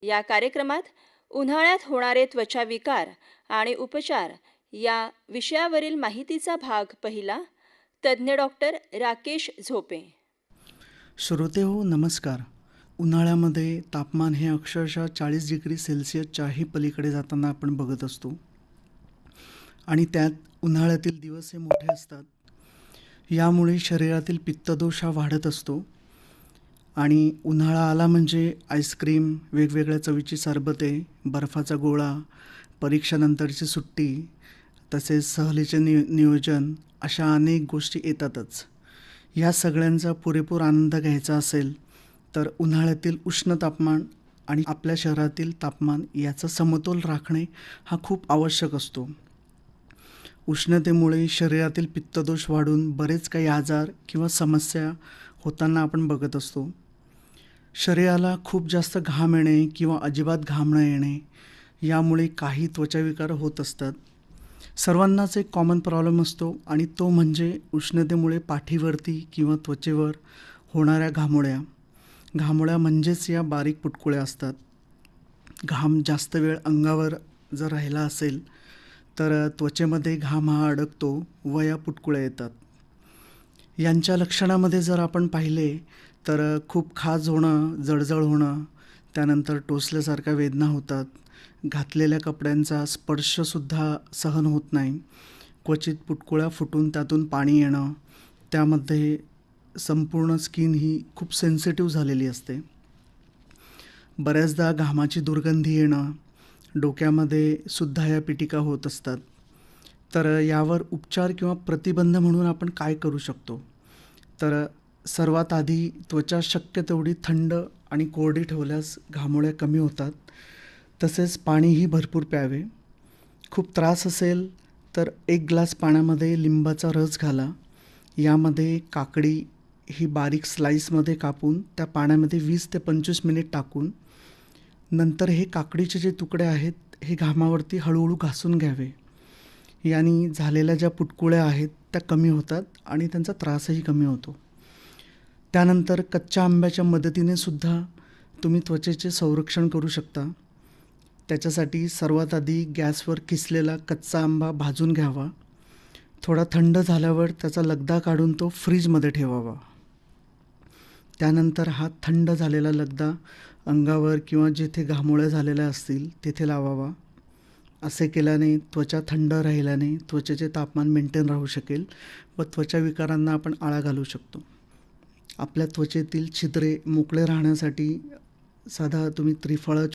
या कार्यक्रमात उन्हाळ्यात होणारे त्वचा विकार आणि उपचार या विषयावरील माहितीचा भाग पहिला. तज्ज्ञ डॉक्टर राकेश झोपे. श्रोते हो नमस्कार. उन्हाळ्यामध्ये तापमान हे अक्षरशः 40 डिग्री सेल्सिअसच्याही पलीकडे जाताना आपण बघत असतो आणि त्यात उन्हाळ्यातील दिवस हे मोठे असतात. यामुळे शरीरातील पित्तदोष हा वाढत असतो आणि उन्हाळा आला म्हणजे आईस्क्रीम, वेगवेगळ्या चवीची सरबते, बर्फाचा गोळा, परीक्षानंतरची सुट्टी, तसेच सहलीचे नियोजन अशा अनेक गोष्टी येतातच. या सगळ्यांचा पुरेपूर आनंद घ्यायचा असेल तर उन्हाळ्यातील उष्ण तापमान आणि आपल्या शहरातील तापमान याचा समतोल राखणे हा खूप आवश्यक असतो. उष्णतेमुळे शरीरातील पित्तदोष वाढून बरेच काही आजार किंवा समस्या होताना आपण बघत असतो. शरीराला खूप जास्त घाम येणे किंवा अजिबात घाम न येणे यामुळे काही त्वचाविकार होत असतात. सर्वांनाच एक कॉमन प्रॉब्लेम असतो आणि तो म्हणजे उष्णतेमुळे पाठीवरती किंवा त्वचेवर होणाऱ्या घामोळ्या. घामोळ्या म्हणजेच या बारीक पुटकुळ्या असतात. घाम जास्त वेळ अंगावर जर राहिला असेल तर त्वचेमध्ये घाम हा अडकतो व या पुटकुळ्या येतात. यांच्या लक्षणामध्ये जर आपण पाहिले तर खूप खाज होणं, जळजळ होणं, त्यानंतर टोचल्यासारख्या वेदना होतात, घातलेल्या कपड्यांचा स्पर्शसुद्धा सहन होत नाही, क्वचित पुटकुळ्या फुटून त्यातून पाणी येणं, त्यामध्ये संपूर्ण स्किन ही खूप सेन्सिटिव्ह झालेली असते. बऱ्याचदा घामाची दुर्गंधी येणं, डोक्यामध्ये सुद्धा या पिटिका होत असतात. तर यावर उपचार किंवा प्रतिबंध म्हणून आपण काय करू शकतो? तर सर्वात आधी त्वचा शक्य तेवढी थंड आणि कोरडी ठेवल्यास घामोळ्या कमी होतात. तसेच पाणीही भरपूर प्यावे. खूप त्रास असेल तर 1 ग्लास पाण्यामध्ये लिंबाचा रस घाला. यामध्ये काकडी ही बारीक स्लाईसमध्ये कापून त्या पाण्यामध्ये 20 ते 25 मिनिट टाकून नंतर हे काकडीचे जे तुकडे आहेत हे घामावरती हळूहळू घासून घ्यावे. याने झालेल्या ज्या पुटकुळ्या आहेत त्या कमी होतात आणि त्यांचा त्रासही कमी होतो. त्यानंतर कच्च्या आंब्याच्या मदतीने सुद्धा तुम्ही त्वचेचे संरक्षण करू शकता. त्याच्यासाठी सर्वात आधी गॅसवर किसलेला कच्चा आंबा भाजून घ्यावा. थोडा थंड झाल्यावर त्याचा लगदा काढून तो फ्रीजमध्ये ठेवावा. त्यानंतर हा थंड झालेला लगदा अंगावर किंवा जिथे घामोळ्या झालेल्या असतील तिथे लावावा. असे केल्याने त्वचा थंड राहिल्याने त्वचेचे तापमान मेंटेन राहू शकेल व त्वचा विकारांना आपण आळा घालू शकतो. आपल्या त्वचेतील छिद्रे मोकळे राहण्यासाठी साधा तुम्ही त्रिफळा